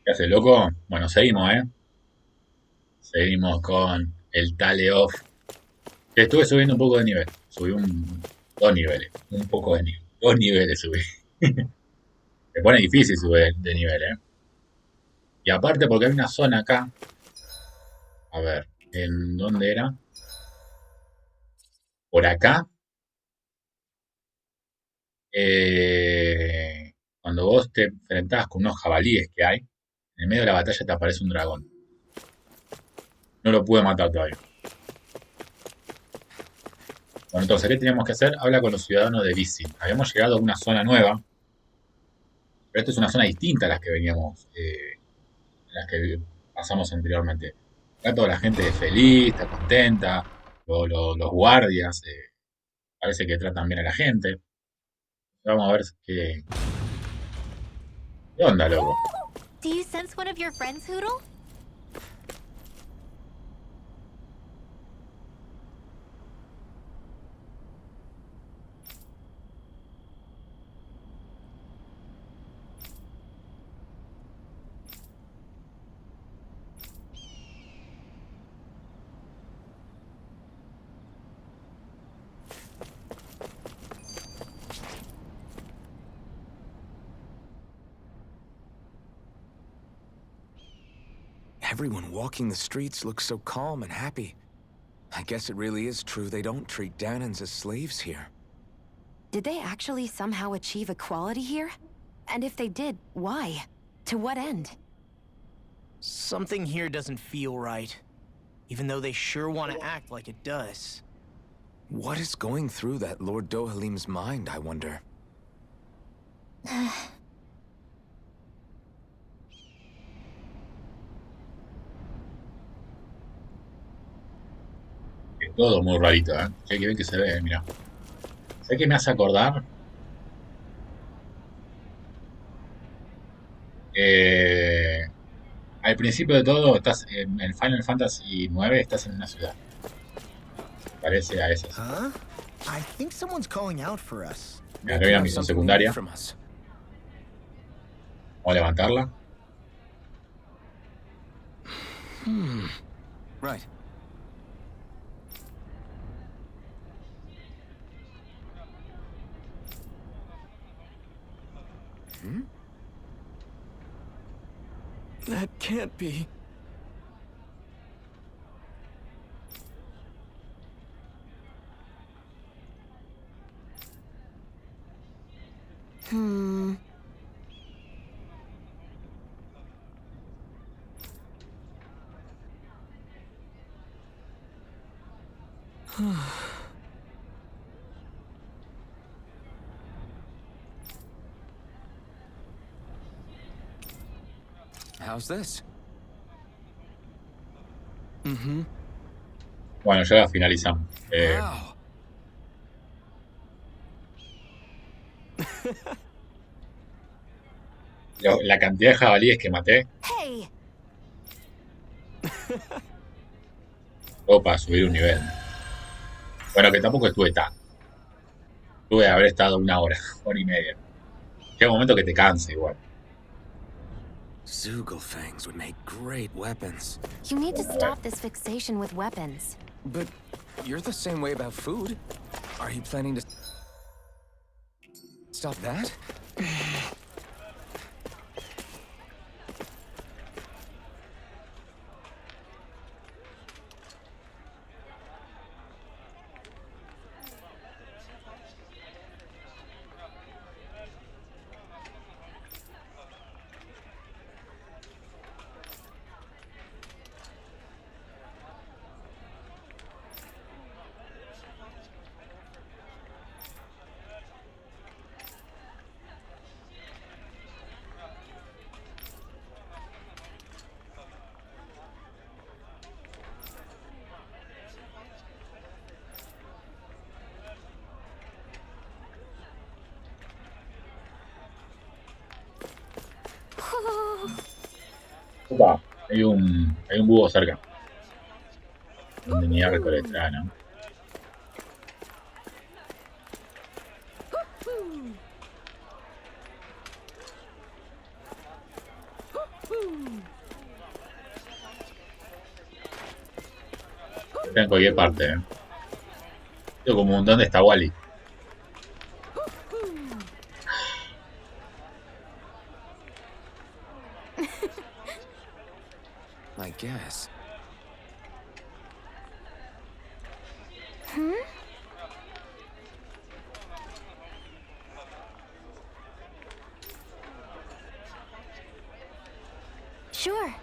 ¿Qué hace, loco? Bueno, seguimos, ¿eh? Seguimos con el tale off. Estuve subiendo un poco de nivel. Subí dos niveles. Un poco de nivel. Dos niveles subí. Se pone difícil subir de nivel, ¿eh? Y aparte porque hay una zona acá. A ver, ¿en dónde era? Por acá. Cuando vos te enfrentás con unos jabalíes que hay, en el medio de la batalla te aparece un dragón. No lo pude matar todavía. Bueno, entonces, ¿qué teníamos que hacer? Habla con los ciudadanos de Visin. Habíamos llegado a una zona nueva, pero esta es una zona distinta a las que veníamos, a las que pasamos anteriormente. Acá toda la gente es feliz, está contenta, los guardias parece que tratan bien a la gente. Vamos a ver qué onda, loco. Do you sense one of your friends, Hoodle? Everyone walking the streets looks so calm and happy. I guess it really is true they don't treat Danans as slaves here. Did they actually somehow achieve equality here? And if they did, why? To what end? Something here doesn't feel right, even though they sure want to act like it does. What is going through that Lord Dohalim's mind, I wonder? Es todo muy rarito, ¿eh? Che, que bien que se ve, mira. ¿Sabes qué me hace acordar? Eh, Al principio de todo, estás en el Final Fantasy 9, estás en una ciudad. Parece a esas. Huh? I think someone's calling out for us. Mira, acá hay una misión Something they need secundaria. from us. Vamos a levantarla. Right. That can't be. Hmm. How's this? Bueno, ya la finalizamos. Wow. La cantidad de jabalíes que maté, Hey! todo para subir un nivel. Bueno, que tampoco estuve tanto. Tuve que haber estado una hora, hora y media. Llega un momento que te cansa igual. Zugelfangs would make great weapons. You need to stop this fixation with weapons. But you're the same way about food. Are you planning to stop that? Opa, hay un búho cerca. Donde ni a recolectar, ¿no? Está en cualquier parte, ¿eh? Yo como un ¿dónde está Wally? I guess. Sure.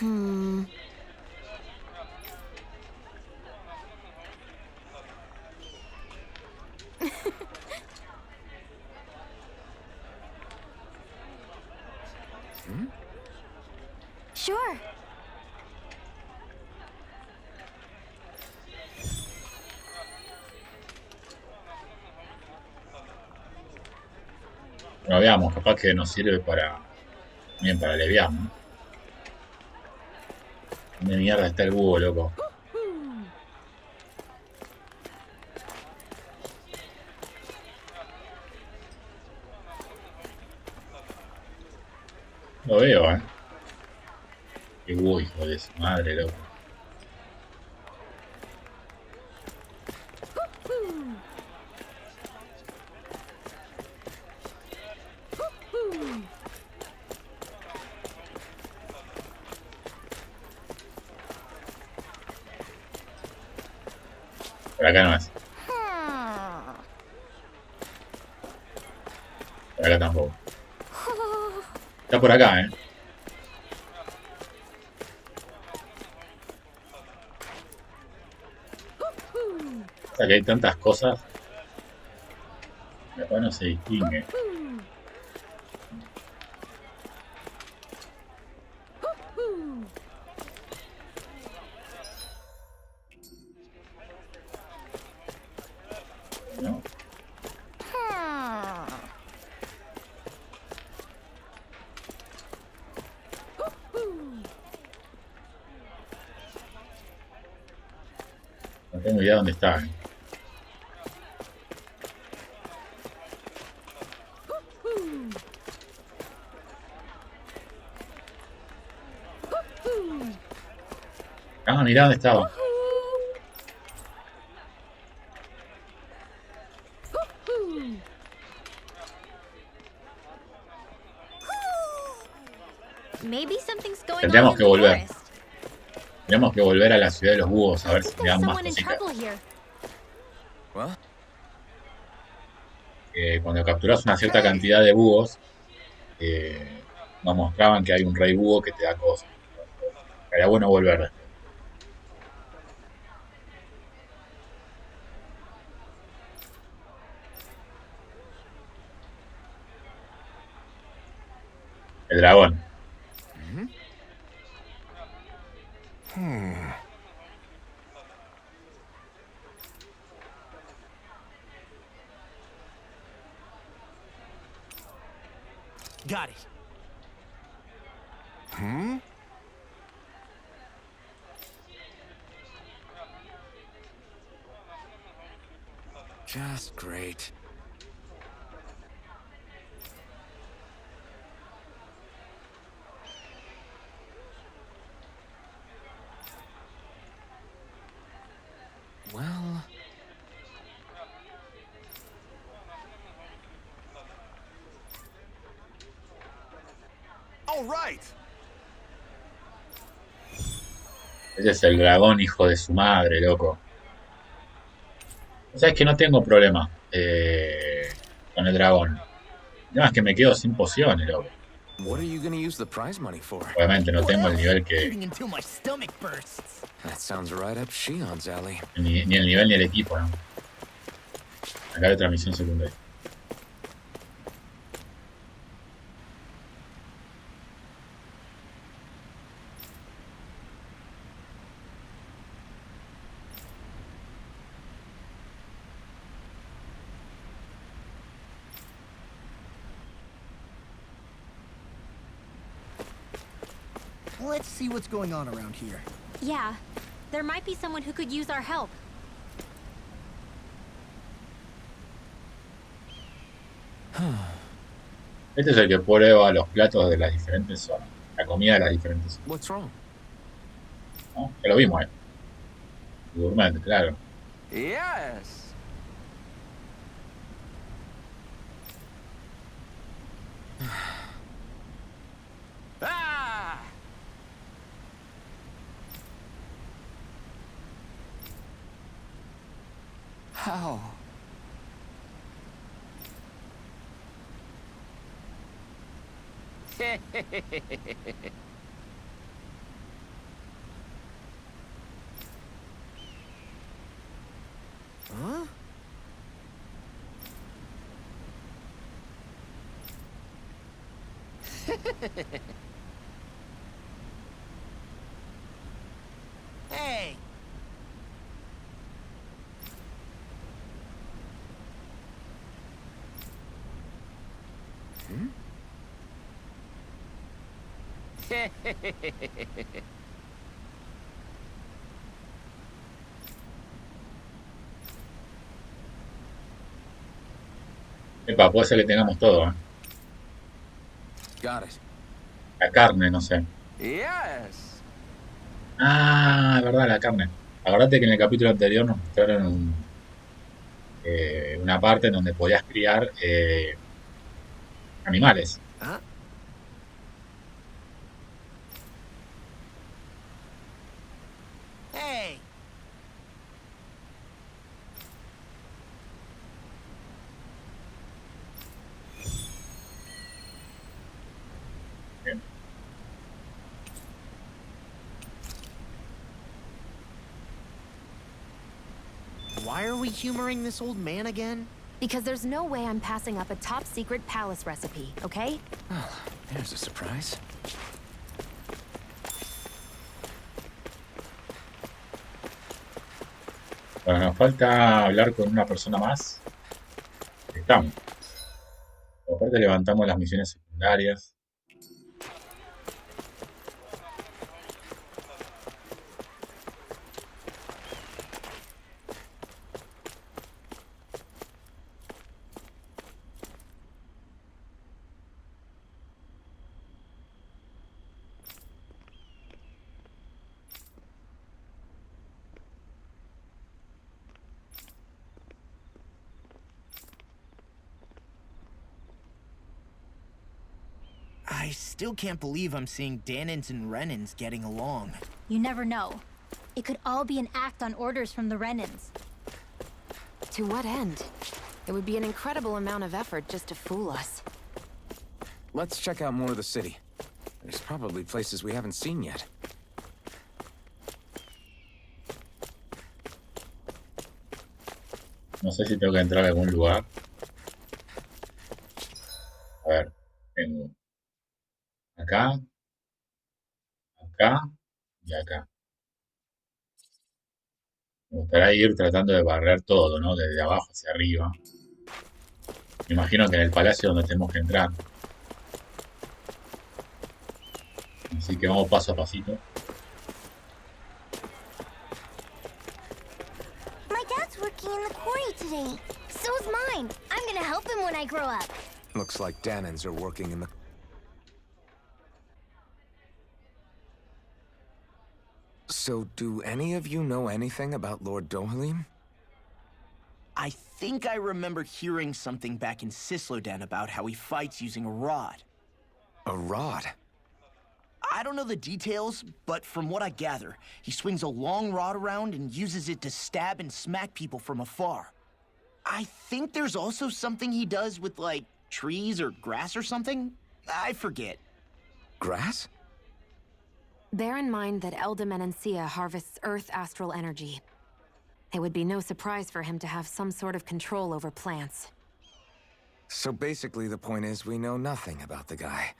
Hmm. Sure. Bueno, veamos, capaz que nos sirve para... Bien, para aliviar, ¿no? ¿Dónde mierda está el búho, loco? Lo veo, ¿eh? Qué búho, hijo de su madre, loco. Por acá no es. Por acá tampoco. Está por acá, ¿eh? O sea que hay tantas cosas. Después no se distingue. ¿No? No tengo idea dónde está, ¿eh? Ah, mirá dónde estaba. Maybe something's going on Tendríamos in que the volver. forest. Tendríamos que volver a la ciudad de los búhos a I ver si think me dan there's más someone in cositas. trouble here. What? Cuando capturas una cierta cantidad de búhos, nos mostraban que hay un rey búho que te da cosas. Sería bueno volver después. El dragón. Got it. Just great. Well... All right. Ese es el dragón, hijo de su madre, loco. O sea, es que no tengo problema con el dragón. Nada más que me quedo sin pociones, loco. What are you gonna use the prize money for? Obviamente no tengo el nivel Eating until my stomach bursts. That sounds right up Shion's alley. ni el nivel ni el equipo, ¿no? Acá hay otra misión secundaria. Let's see what's going on around here. Yeah, there might be someone who could use our help. Este es el que prueba los platos de las diferentes zonas. La comida de las diferentes zonas, What's wrong? ¿no? Que lo vimos ahí. Gourmet, claro. Yes. Ah! How? Huh? Hey! Hmm? Epa, puede ser que tengamos todo, ¿eh? Got it. La carne, no sé. Yes. Ah, es verdad, la carne. Acordate que en el capítulo anterior nos mostraron una parte en donde podías criar animales. Huh? Hey! Bien. Why are we humoring this old man again? Because there's no way I'm passing up a top secret palace recipe, okay? Well, there's a surprise. Bueno, nos falta hablar con una persona más. Estamos. Aparte levantamos las misiones secundarias. I still can't believe I'm seeing Danins and Renins getting along. You never know. It could all be an act on orders from the Renins. To what end? It would be an incredible amount of effort just to fool us. Let's check out more of the city. There's probably places we haven't seen yet. No sé si tengo que entrar a algún lugar. A ver, tengo acá, acá y acá. Me gustaría ir tratando de barrer todo, ¿no? Desde abajo hacia arriba. Me imagino que en el palacio donde tenemos que entrar. Así que vamos paso a pasito. My dad's working in the quarry today. So is mine. I'm gonna help him when I grow up. Looks like Danins are working in the... So, do any of you know anything about Lord Dohalim? I think I remember hearing something back in Sislodan about how he fights using a rod. A rod? I don't know the details, but from what I gather, he swings a long rod around and uses it to stab and smack people from afar. I think there's also something he does with, like, trees or grass or something? I forget. Grass? Bear in mind that Eldimenencia harvests Earth astral energy. It would be no surprise for him to have some sort of control over plants. So basically the point is we know nothing about the guy.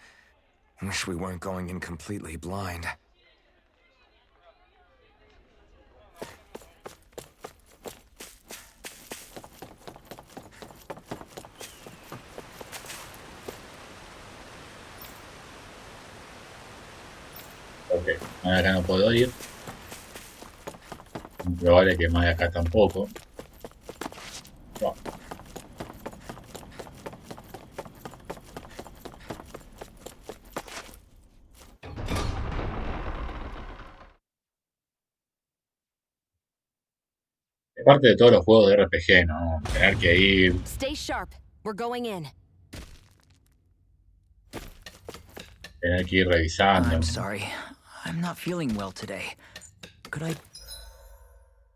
Wish we weren't going in completely blind. Ok, más de acá no puedo ir. Es probable que más de acá tampoco. Wow. Es parte de todos los juegos de RPG, ¿no? Tener que ir. Stay sharp. We're going in. Tener que ir revisando. I'm sorry. I'm not feeling well today. Could I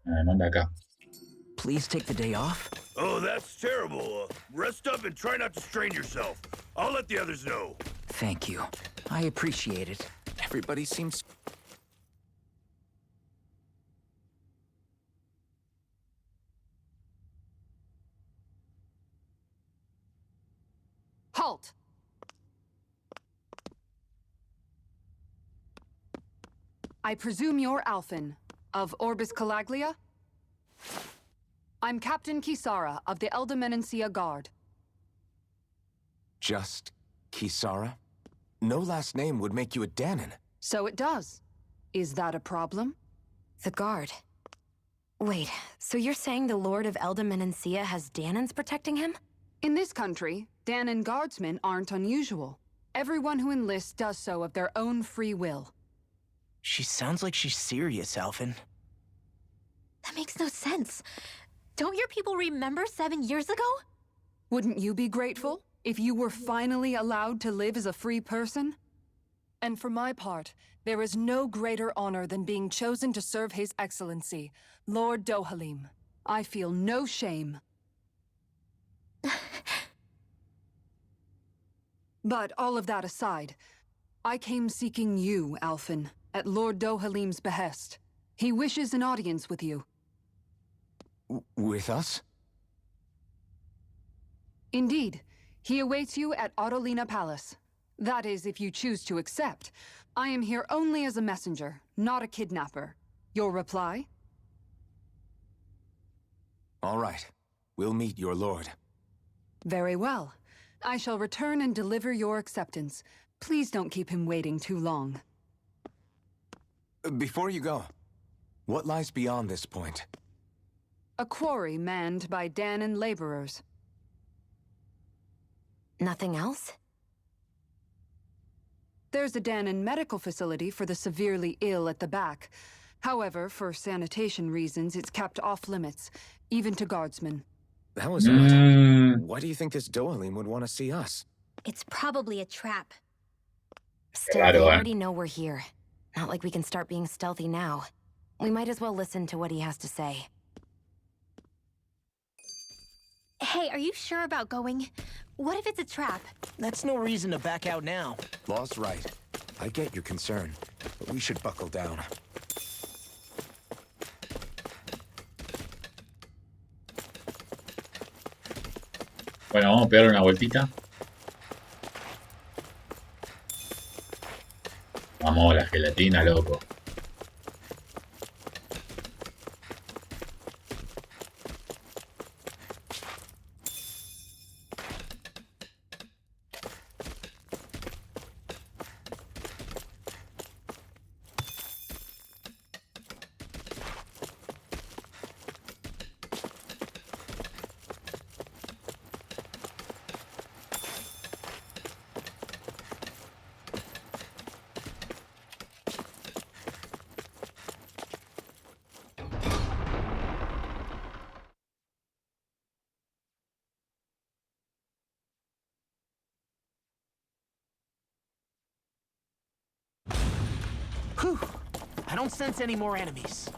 Me manda acá. please take the day off? Oh, that's terrible. Rest up and try not to strain yourself. I'll let the others know. Thank you. I appreciate it. Everybody seems... Halt! I presume you're Alphen, of Orbis Calaglia? I'm Captain Kisara of the Eldemenencia Guard. just Kisara? No last name would make you a Danon. So it does. Is that a problem? The guard. Wait, so you're saying the Lord of Eldemenencia has Danons protecting him? In this country, Danon guardsmen aren't unusual. Everyone who enlists does so of their own free will. She sounds like she's serious, Alphen. That makes no sense. Don't your people remember 7 years ago? Wouldn't you be grateful if you were finally allowed to live as a free person? And for my part, there is no greater honor than being chosen to serve His Excellency, Lord Dohalim. I feel no shame. But all of that aside, I came seeking you, Alphen, at Lord Dohalim's behest. He wishes an audience with you. With us? Indeed. He awaits you at Autolina Palace. That is, if you choose to accept. I am here only as a messenger, not a kidnapper. Your reply? All right. We'll meet your lord. Very well. I shall return and deliver your acceptance. Please don't keep him waiting too long. Before you go, what lies beyond this point? A quarry manned by Danon laborers. Nothing else? There's a Danon medical facility for the severely ill at the back. However, for sanitation reasons, it's kept off limits, even to guardsmen. That was odd. Why do you think this Dohalim would want to see us? It's probably a trap. Still, they already know we're here. Not like we can start being stealthy now. We might as well listen to what he has to say. Hey, are you sure about going? What if it's a trap? That's no reason to back out now. Law's right. I get your concern, but we should buckle down. Bueno, vamos a pegar una vueltita. Vamos, la gelatina, loco. Whew. I don't sense any more enemies.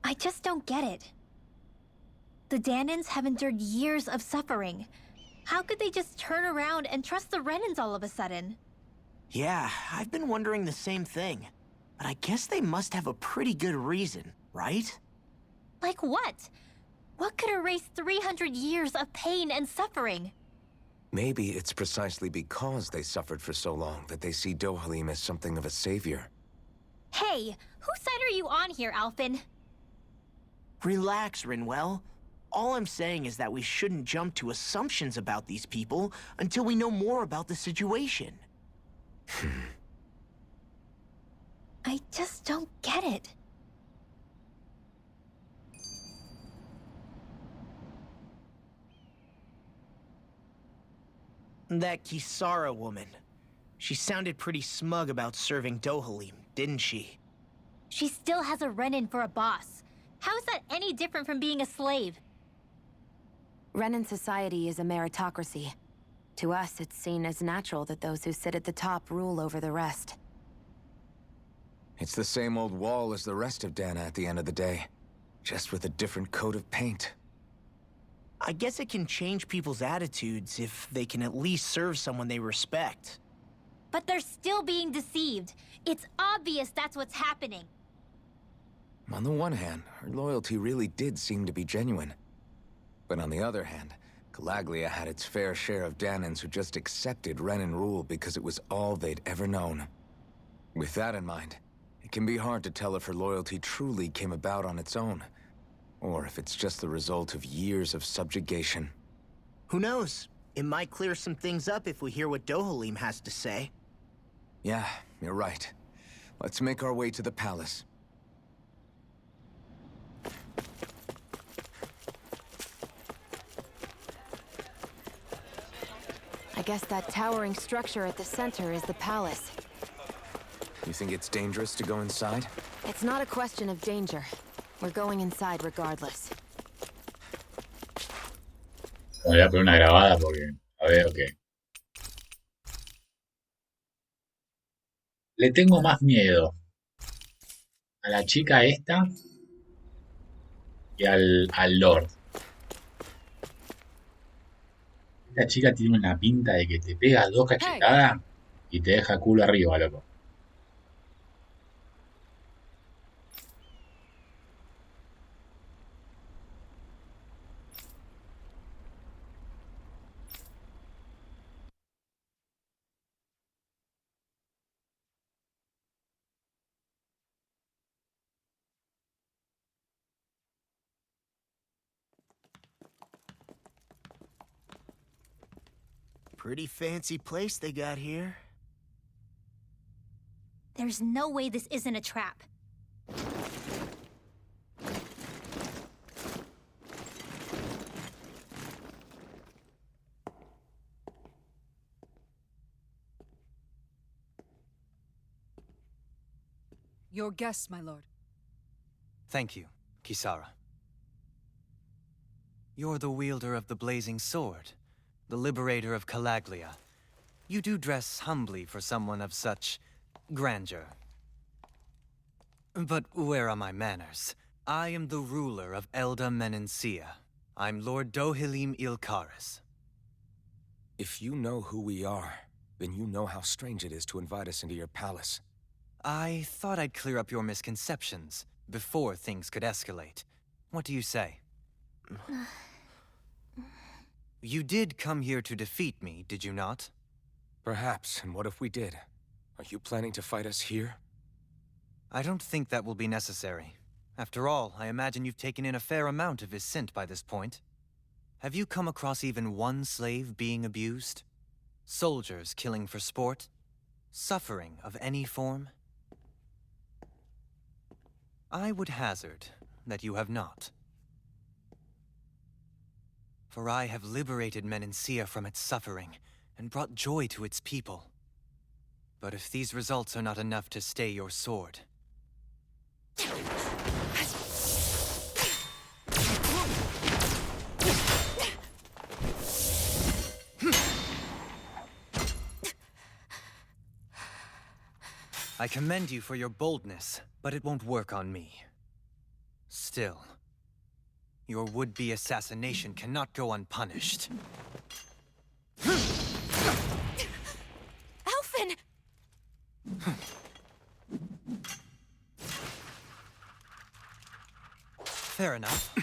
I just don't get it. The Danons have endured years of suffering. How could they just turn around and trust the Renans all of a sudden? Yeah, I've been wondering the same thing. But I guess they must have a pretty good reason, right? Like what? What could erase 300 years of pain and suffering? Maybe it's precisely because they suffered for so long that they see Dohalim as something of a savior. Hey, whose side are you on here, Alphen? Relax, Rinwell. All I'm saying is that we shouldn't jump to assumptions about these people until we know more about the situation. I just don't get it. That Kisara woman. She sounded pretty smug about serving Dohalim, didn't she? She still has a Renin for a boss. How is that any different from being a slave? Renin society is a meritocracy. To us, it's seen as natural that those who sit at the top rule over the rest. It's the same old wall as the rest of Dana at the end of the day, just with a different coat of paint. I guess it can change people's attitudes if they can at least serve someone they respect. But they're still being deceived. It's obvious that's what's happening. On the one hand, her loyalty really did seem to be genuine. But on the other hand, Calaglia had its fair share of Danans who just accepted Renin rule because it was all they'd ever known. With that in mind, it can be hard to tell if her loyalty truly came about on its own, or if it's just the result of years of subjugation. Who knows? It might clear some things up if we hear what Dohalim has to say. Yeah, you're right. Let's make our way to the palace. I guess that towering structure at the center is the palace. You think it's dangerous to go inside? It's not a question of danger. We're going inside regardless. Voy a poner una grabada porque a ver qué. Le tengo más miedo a la chica esta que al Lord. Esta chica tiene una pinta de que te pega dos cachetadas y te deja culo arriba, loco. Pretty fancy place they got here. There's no way this isn't a trap. Your guests, my lord. Thank you, Kisara. You're the wielder of the blazing sword, the liberator of Calaglia. You do dress humbly for someone of such grandeur. But where are my manners? I am the ruler of Elda Menencia. I'm Lord Dohalim Ilkaris. If you know who we are, then you know how strange it is to invite us into your palace. I thought I'd clear up your misconceptions before things could escalate. What do you say? You did come here to defeat me, did you not? Perhaps, and what if we did? Are you planning to fight us here? I don't think that will be necessary. After all, I imagine you've taken in a fair amount of his scent by this point. Have you come across even one slave being abused? Soldiers killing for sport? Suffering of any form? I would hazard that you have not. For I have liberated Menencia from its suffering and brought joy to its people. But if these results are not enough to stay your sword... I commend you for your boldness, but it won't work on me. Still, your would-be assassination cannot go unpunished. Elfin! Fair enough.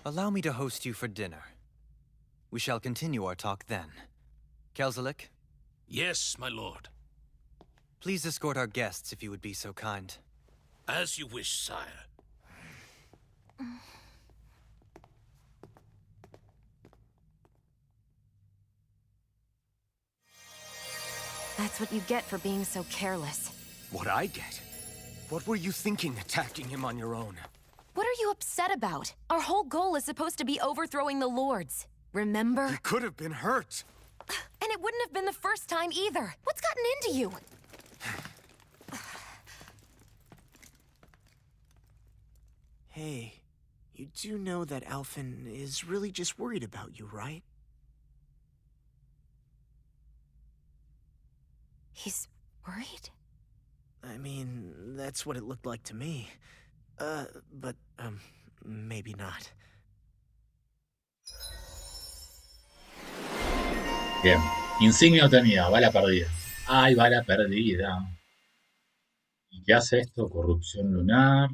Allow me to host you for dinner. We shall continue our talk then. Kelzelik? Yes, my lord. Please escort our guests if you would be so kind. As you wish, sire. That's what you get for being so careless. What I get? What were you thinking attacking him on your own? What are you upset about? Our whole goal is supposed to be overthrowing the lords. Remember? He could have been hurt. And it wouldn't have been the first time either. What's gotten into you? Hey, you do know that Alphen is really just worried about you, right? He's worried? I mean, that's what it looked like to me. But maybe not. Bien. Insignia obtenida, bala perdida. Ay, bala perdida. ¿Y qué hace esto? Corrupción lunar.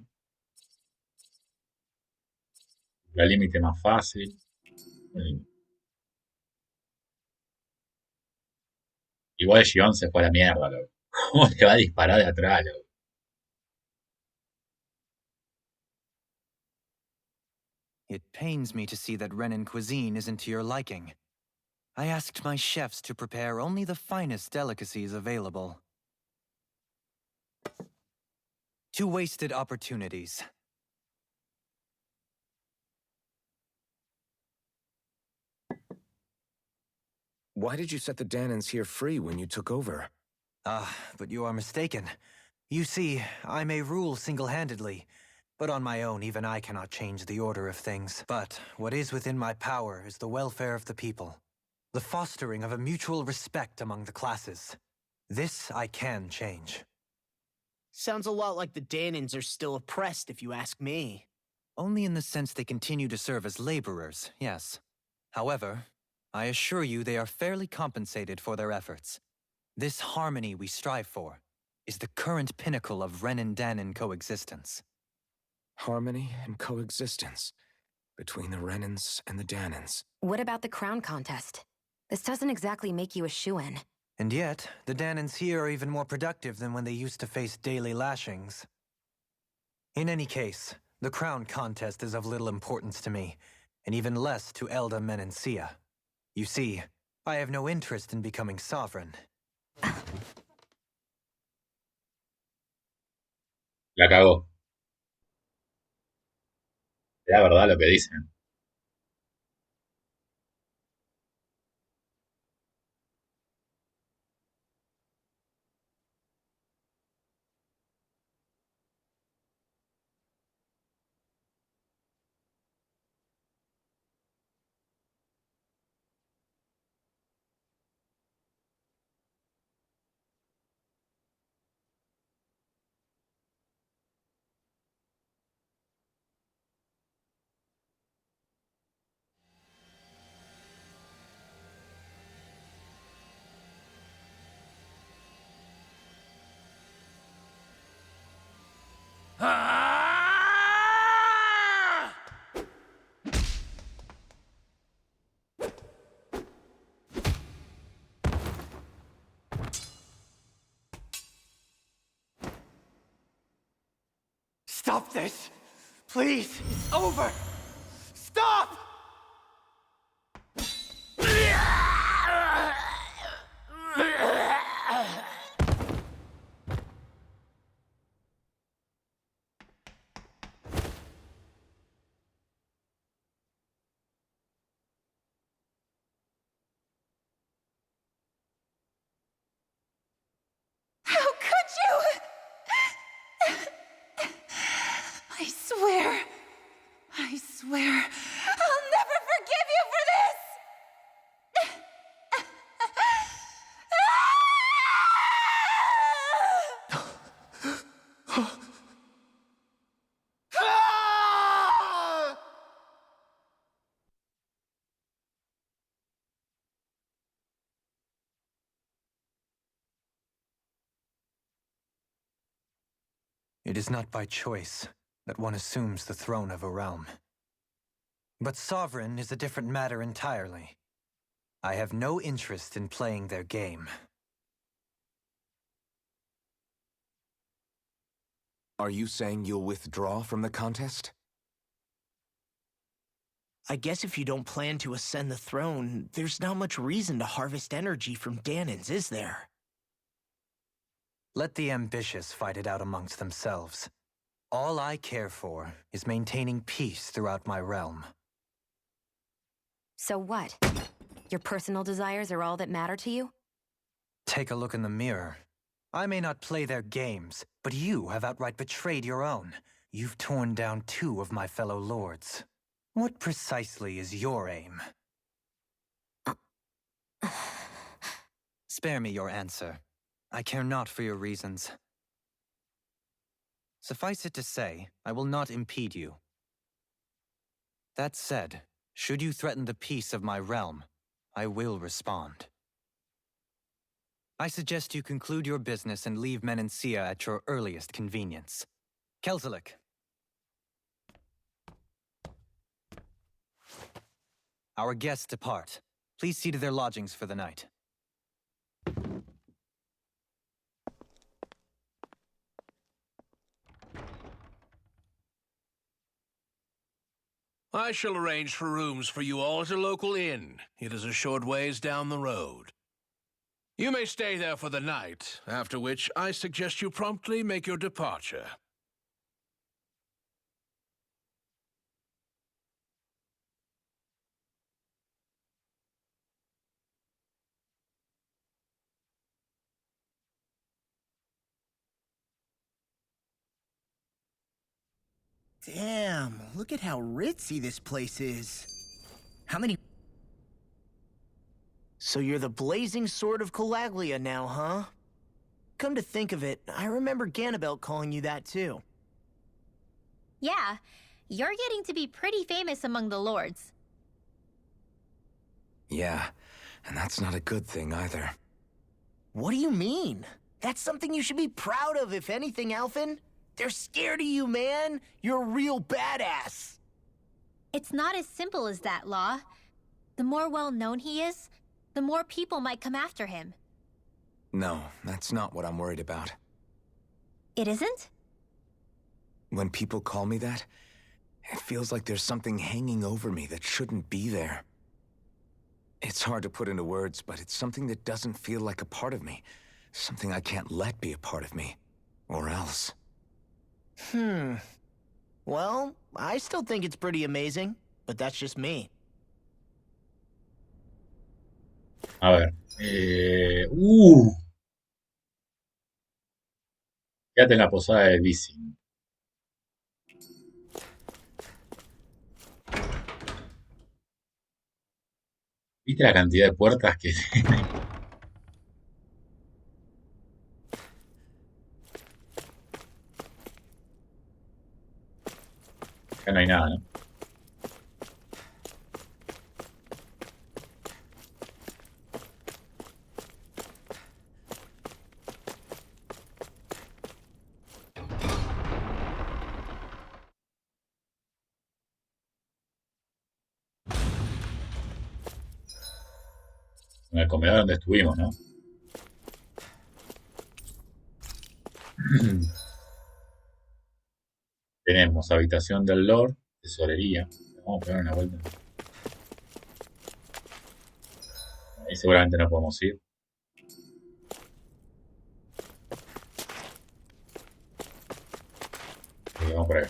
La límite más fácil. Igual Gion se fue a la mierda, loco. ¿Cómo le va a disparar de atrás, loco? It pains me to see that Renin cuisine isn't to your liking. I asked my chefs to prepare only the finest delicacies available. 2 wasted opportunities. Why did you set the Danans here free when you took over? But you are mistaken. You see, I may rule single-handedly, but on my own even I cannot change the order of things. But what is within my power is the welfare of the people. The fostering of a mutual respect among the classes. This I can change. Sounds a lot like the Danans are still oppressed, if you ask me. Only in the sense they continue to serve as laborers, yes. However, I assure you they are fairly compensated for their efforts. This harmony we strive for is the current pinnacle of Renin-Danan coexistence. Harmony and coexistence between the Renins and the Danans. What about the crown contest? This doesn't exactly make you a shoo-in. And yet, the Danans here are even more productive than when they used to face daily lashings. In any case, the crown contest is of little importance to me, and even less to Elda Menencia. You see, I have no interest in becoming sovereign. La cagó. Era verdad lo que dicen. Stop this! Please! It's over! Stop! How could you? I swear, I'll never forgive you for this! It is not by choice that one assumes the throne of a realm. But sovereign is a different matter entirely. I have no interest in playing their game. Are you saying you'll withdraw from the contest? I guess if you don't plan to ascend the throne, there's not much reason to harvest energy from Danans, is there? Let the ambitious fight it out amongst themselves. All I care for is maintaining peace throughout my realm. So what? Your personal desires are all that matter to you? Take a look in the mirror. I may not play their games, but you have outright betrayed your own. You've torn down 2 of my fellow lords. What precisely is your aim? Spare me your answer. I care not for your reasons. Suffice it to say, I will not impede you. That said, should you threaten the peace of my realm, I will respond. I suggest you conclude your business and leave Menancia at your earliest convenience. Kelzelik. Our guests depart. Please see to their lodgings for the night. I shall arrange for rooms for you all at a local inn. It is a short ways down the road. You may stay there for the night, after which I suggest you promptly make your departure. Damn, look at how ritzy this place is. How many... So you're the blazing sword of Calaglia now, huh? Come to think of it, I remember Ganabelt calling you that too. Yeah, you're getting to be pretty famous among the lords. Yeah, and that's not a good thing either. What do you mean? That's something you should be proud of, if anything, Alphen. They're scared of you, man. You're a real badass. It's not as simple as that, Law. The more well-known he is, the more people might come after him. No, that's not what I'm worried about. It isn't? When people call me that, it feels like there's something hanging over me that shouldn't be there. It's hard to put into words, but it's something that doesn't feel like a part of me. Something I can't let be a part of me. Or else. Well, I still think it's pretty amazing, but that's just me. A ver. Quédate en la posada de Visin. ¿Viste la cantidad de puertas que tiene? Acá no hay nada, ¿no? En el comedor donde estuvimos, ¿no? Tenemos habitación del Lord, tesorería. Vamos a pegar una vuelta. Ahí seguramente no podemos ir. Y vamos por ahí.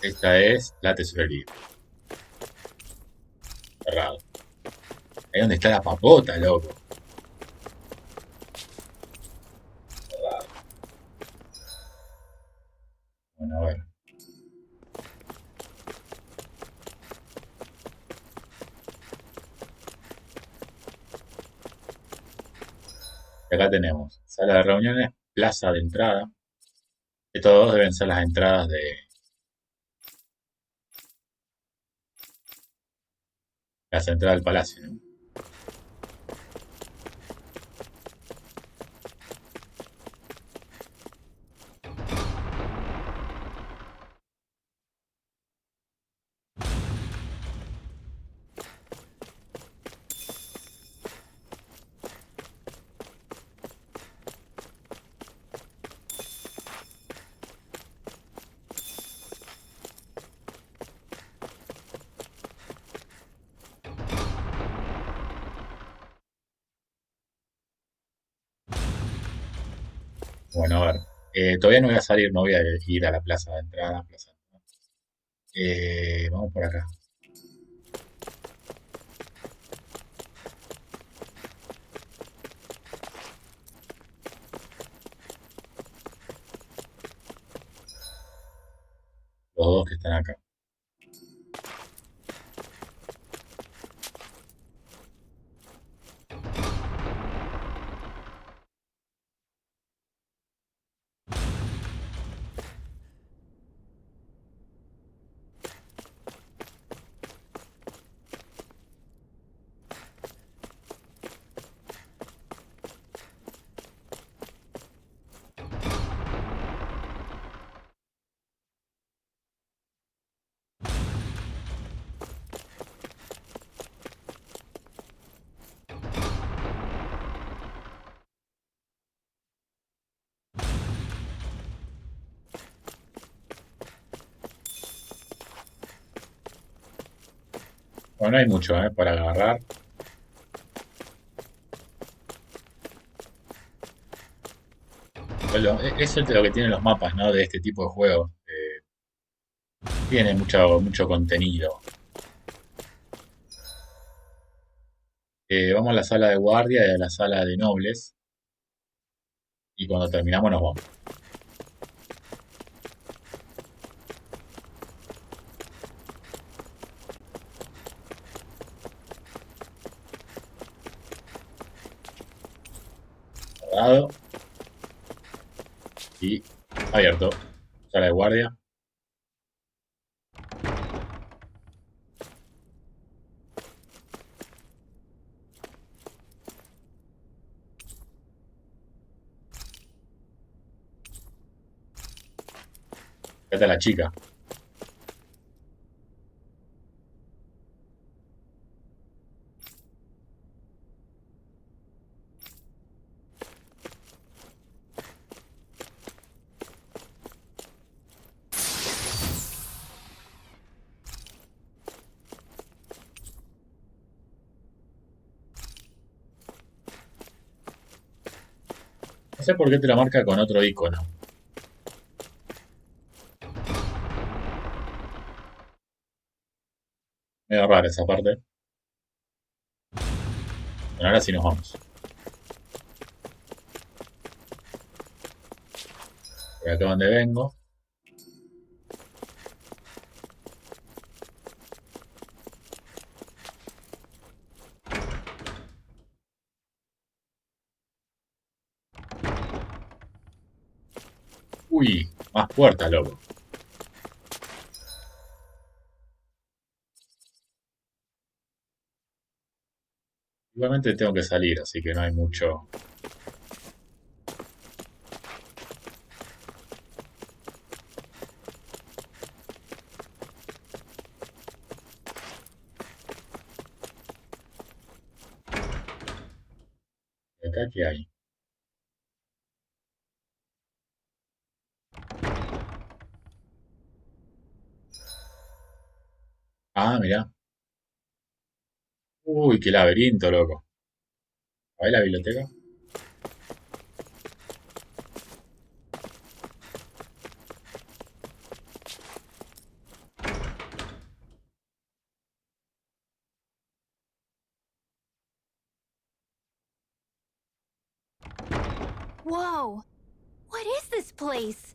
Esta es la tesorería. Cerrado. Ahí donde está la papota, loco. Cerrado. Bueno, a ver. Y acá tenemos sala de reuniones, plaza de entrada. Estos dos deben ser las entradas de las entradas del palacio, ¿no? Bueno, a ver. Todavía no voy a salir, no voy a ir a la plaza de entrada. Vamos por acá. Los dos que están acá. Bueno, no hay mucho, para agarrar. Eso es lo que tienen los mapas, ¿no? De este tipo de juegos. Tiene mucho contenido. Vamos a la sala de guardia y a la sala de nobles. Y cuando terminamos nos vamos. Cerrado. Y abierto. Sala de guardia. Acá está la chica. No sé por qué te lo marca con otro icono. Medio rara esa parte. Bueno, ahora sí nos vamos. Por acá donde vengo. Uy, más puertas, loco. Igualmente tengo que salir, así que no hay mucho. ¿Acá qué hay? Ah, mirá. Uy, qué laberinto, loco. A ver la biblioteca. Whoa! What is this place?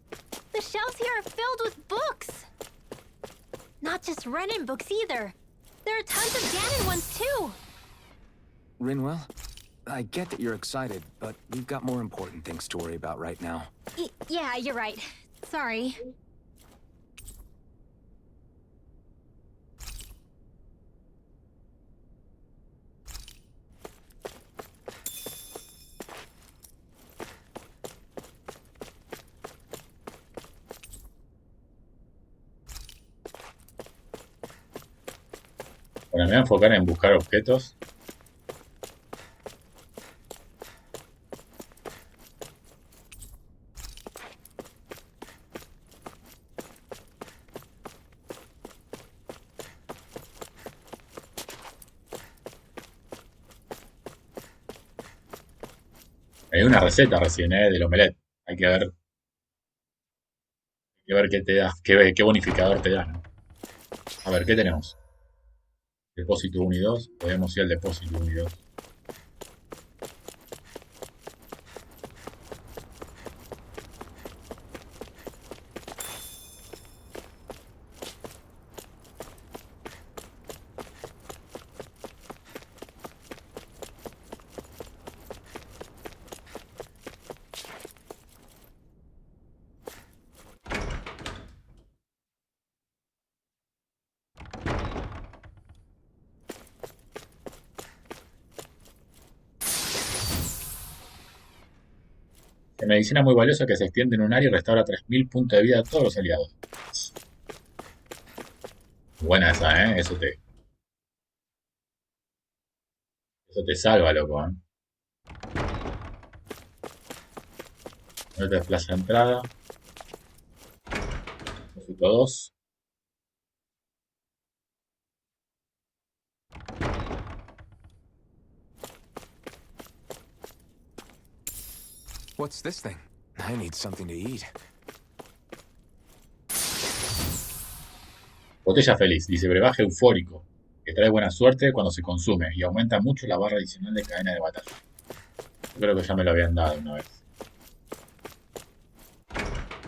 The shelves here are filled with books! Not just Renin books either. There are tons of Ganon ones too! Rinwell, I get that you're excited, but we've got more important things to worry about right now. Yeah, you're right. Sorry. Bueno, me voy a enfocar en buscar objetos. Hay una receta recién, del omelette. Hay que ver qué te da, qué bonificador te da, ¿no? A ver, ¿qué tenemos? Depósito 1 y 2. Podemos ir al depósito 1 y 2. De medicina muy valiosa que se extiende en un área y restaura 3000 puntos de vida a todos los aliados. Buena esa, ¿eh? Eso te salva, loco, ¿eh? No te desplaza entrada. Depósito 2. What's this thing? I need something to eat. Botella feliz. Dice brebaje eufórico. Que trae buena suerte cuando se consume. Y aumenta mucho la barra adicional de cadena de batalla. Yo creo que ya me lo habían dado una vez.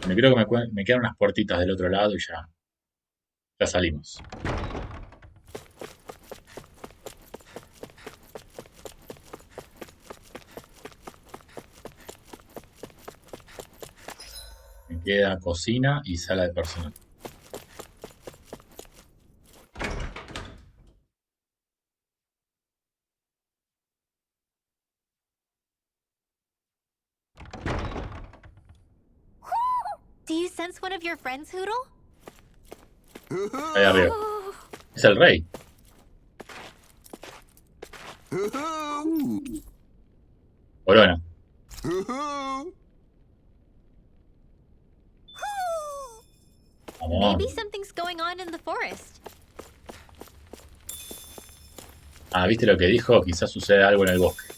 Me creo que me quedan unas puertitas del otro lado y ya salimos. Me queda cocina y sala de personal. Do you sense one of your friends, Hoodle? Ahí arriba. Es el rey. Corona. Vamos. Maybe something's going on in the forest. Ah, ¿viste lo que dijo? Quizás sucede algo en el bosque.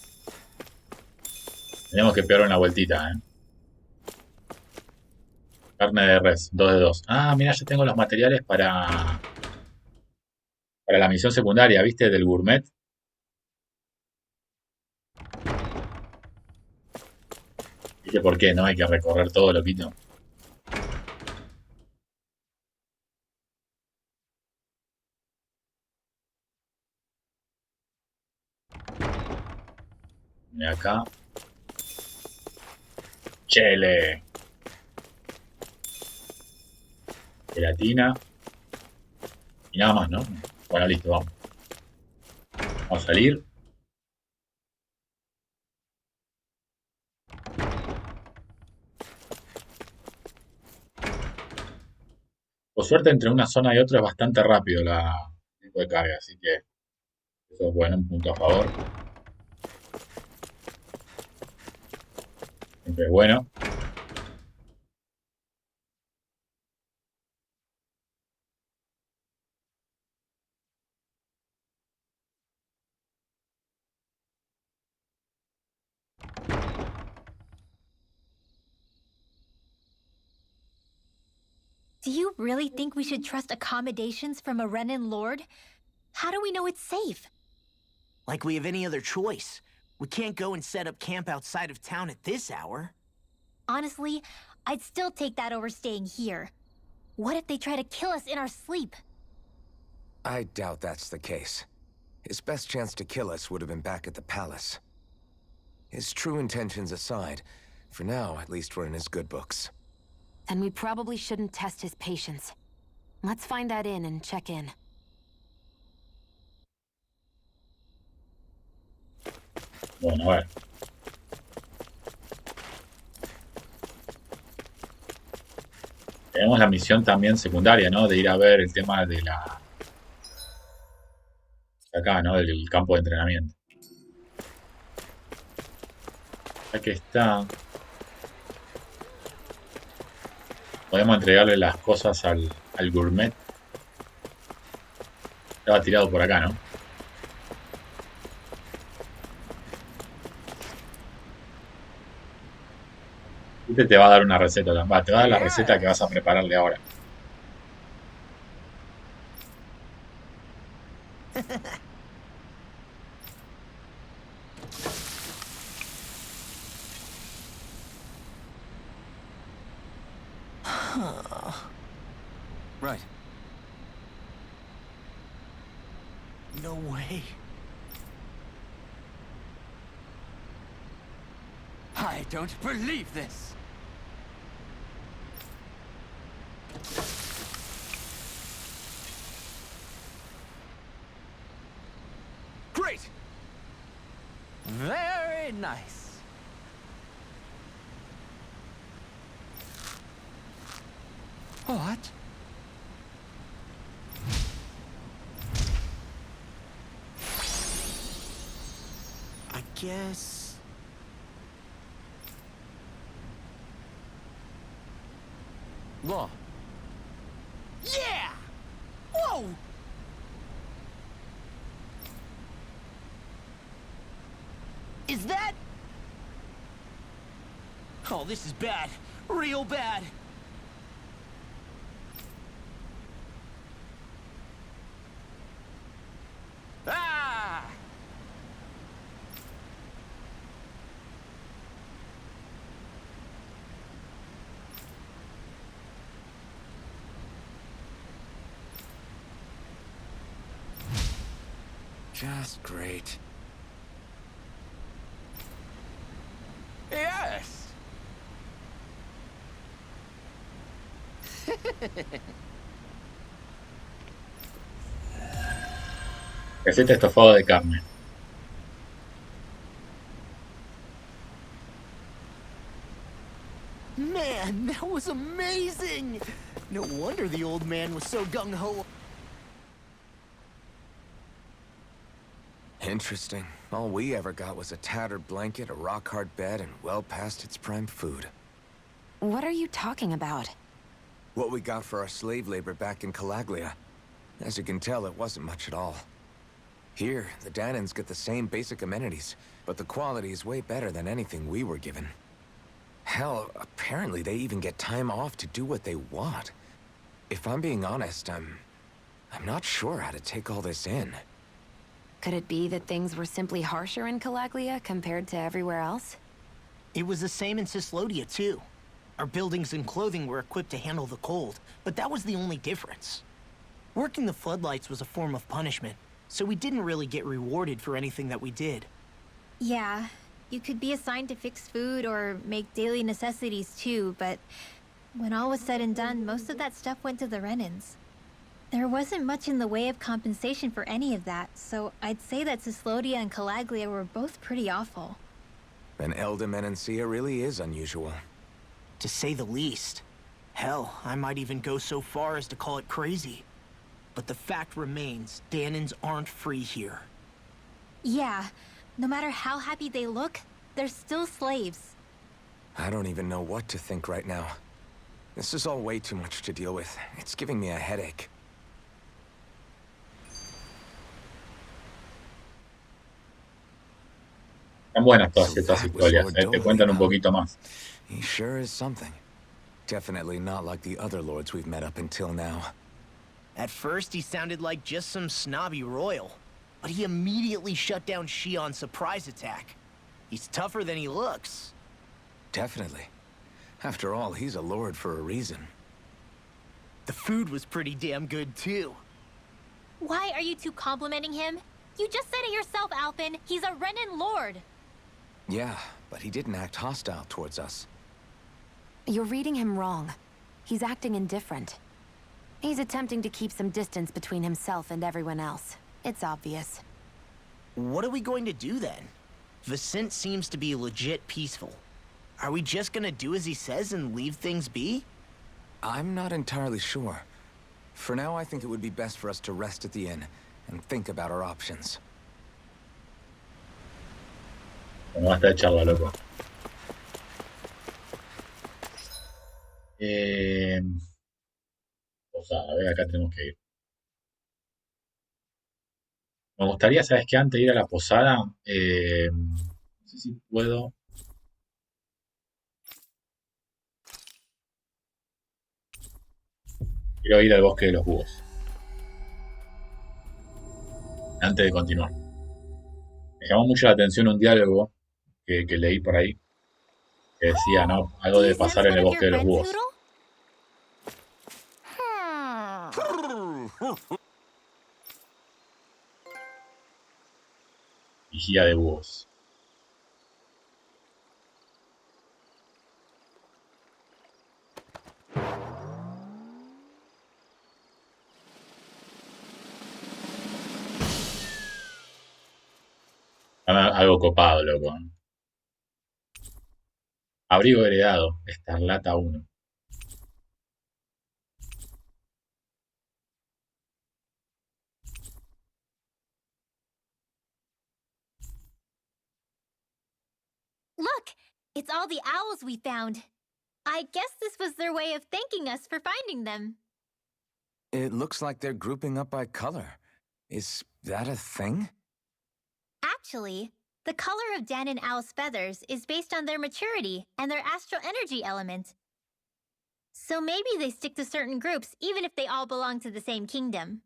Tenemos que pegar una vueltita, ¿eh? Carne de res, 2 de 2. Ah, mira, ya tengo los materiales para la misión secundaria, ¿viste? Del gourmet. ¿Viste por qué? No hay que recorrer todo, loquito. Mira acá. Chele. Gelatina. Y nada más, ¿no? Bueno, listo, vamos. Vamos a salir. Por suerte, entre una zona y otra es bastante rápido el tiempo de carga, así que eso es bueno, un punto a favor. Siempre es bueno. Do you really think we should trust accommodations from a Renin lord? How do we know it's safe? Like we have any other choice. We can't go and set up camp outside of town at this hour. Honestly, I'd still take that over staying here. What if they try to kill us in our sleep? I doubt that's the case. His best chance to kill us would have been back at the palace. His true intentions aside, for now, at least we're in his good books. Then we probably shouldn't test his patience. Let's find that inn and check in. Bueno, a ver. Tenemos la misión también secundaria, ¿no? De ir a ver el tema de acá, ¿no? Del campo de entrenamiento. Aquí está. Podemos entregarle las cosas al gourmet. Estaba tirado por acá, ¿no? Este te va a dar una receta, te va a dar la receta que vas a prepararle ahora. Right. No way. I don't believe this. Great. Very nice. What? I guess... Law. Yeah! Whoa! Is that... Oh, this is bad. Real bad. Ah! Just great. Yes! Receta estofado de carne. Man, that was amazing! No wonder the old man was so gung-ho. Interesting. All we ever got was a tattered blanket, a rock-hard bed, and well past its prime food. What are you talking about? What we got for our slave labor back in Calaglia. As you can tell, it wasn't much at all. Here, the Danans get the same basic amenities, but the quality is way better than anything we were given. Hell, apparently they even get time off to do what they want. If I'm being honest, I'm not sure how to take all this in. Could it be that things were simply harsher in Calaglia compared to everywhere else? It was the same in Cislodia, too. Our buildings and clothing were equipped to handle the cold, but that was the only difference. Working the floodlights was a form of punishment, so we didn't really get rewarded for anything that we did. Yeah, you could be assigned to fix food or make daily necessities too, but when all was said and done, most of that stuff went to the Renans. There wasn't much in the way of compensation for any of that, so I'd say that Cislodia and Calaglia were both pretty awful. And Elda really is unusual. To say the least. Hell, I might even go so far as to call it crazy. But the fact remains, Danans aren't free here. Yeah, no matter how happy they look, they're still slaves. I don't even know what to think right now. This is all way too much to deal with. It's giving me a headache. Están buenas todas estas historias, te cuentan un poquito más. He sure is something. Definitely not like the other lords we've met up until now. At first, he sounded like just some snobby royal. But he immediately shut down Shion's surprise attack. He's tougher than he looks. Definitely. After all, he's a lord for a reason. The food was pretty damn good, too. Why are you two complimenting him? You just said it yourself, Alphen. He's a Renan lord. Yeah, but he didn't act hostile towards us. You're reading him wrong. He's acting indifferent. He's attempting to keep some distance between himself and everyone else. It's obvious. What are we going to do then? Vicent seems to be legit peaceful. Are we just gonna do as he says and leave things be? I'm not entirely sure. For now, I think it would be best for us to rest at the inn and think about our options. Bueno, basta de charla, loco. Posada, a ver, acá tenemos que ir. Me gustaría, ¿sabes qué? Antes de ir a la posada, no sé si puedo. Quiero ir al bosque de los búhos. Antes de continuar. Me llamó mucho la atención un diálogo que leí por ahí. Que decía, ¿no? Algo de pasar en el bosque de los búhos. Vigía de búhos. Algo copado, loco. Abrigo heredado, Escarlata 1. Look! It's all the owls we found. I guess this was their way of thanking us for finding them. It looks like they're grouping up by color. Is that a thing? Actually, the color of Dan and Owl's feathers is based on their maturity and their astral energy element. So maybe they stick to certain groups even if they all belong to the same kingdom.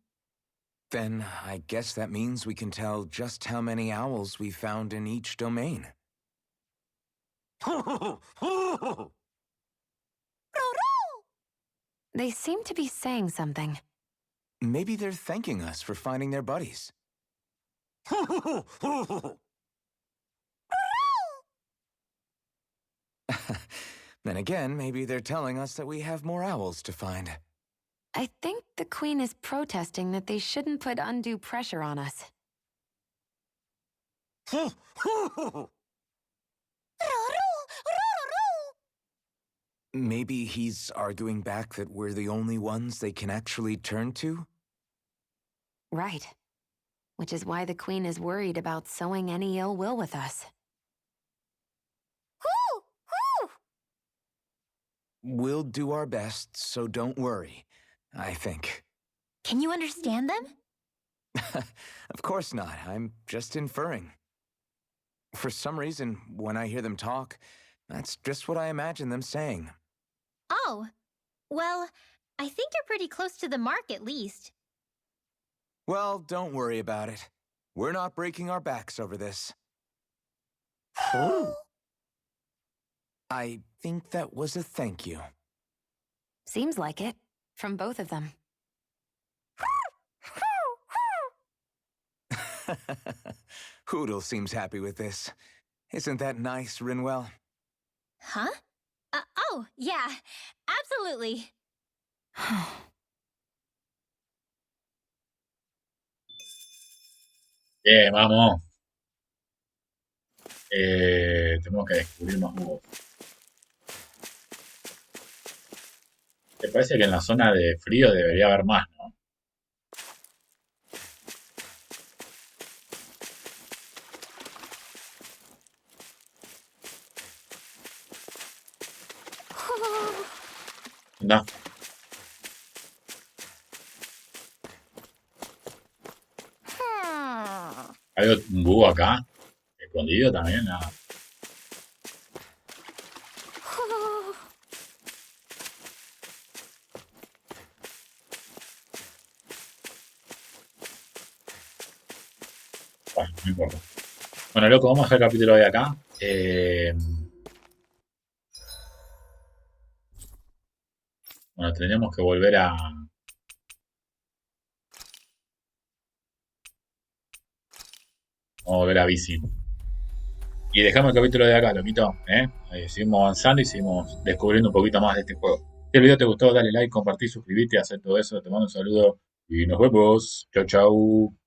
Then I guess that means we can tell just how many owls we found in each domain. They seem to be saying something. Maybe they're thanking us for finding their buddies. Then again, maybe they're telling us that we have more owls to find. I think the Queen is protesting that they shouldn't put undue pressure on us. Maybe he's arguing back that we're the only ones they can actually turn to? Right. Which is why the Queen is worried about sowing any ill will with us. We'll do our best, so don't worry, I think. Can you understand them? Of course not. I'm just inferring. For some reason, when I hear them talk, that's just what I imagine them saying. Oh. Well, I think you're pretty close to the mark at least. Well, don't worry about it. We're not breaking our backs over this. I think that was a thank you. Seems like it, from both of them. Hoodle seems happy with this. Isn't that nice, Rinwell? Huh? Oh, yeah, absolutely. Bien, vamos. Tenemos que descubrir más búhos. Me parece que en la zona de frío debería haber más, ¿no? No. Hay un búho acá, escondido también, ¿no? Bueno, no importa. Bueno, loco, vamos a dejar el capítulo de acá. Bueno, tendríamos que volver a... Vamos a volver a avise. Y dejamos el capítulo de acá, loquito. Seguimos avanzando y seguimos descubriendo un poquito más de este juego. Si el video te gustó, dale like, compartí, suscribite, hacer todo eso. Te mando un saludo y nos vemos. Chau, chau.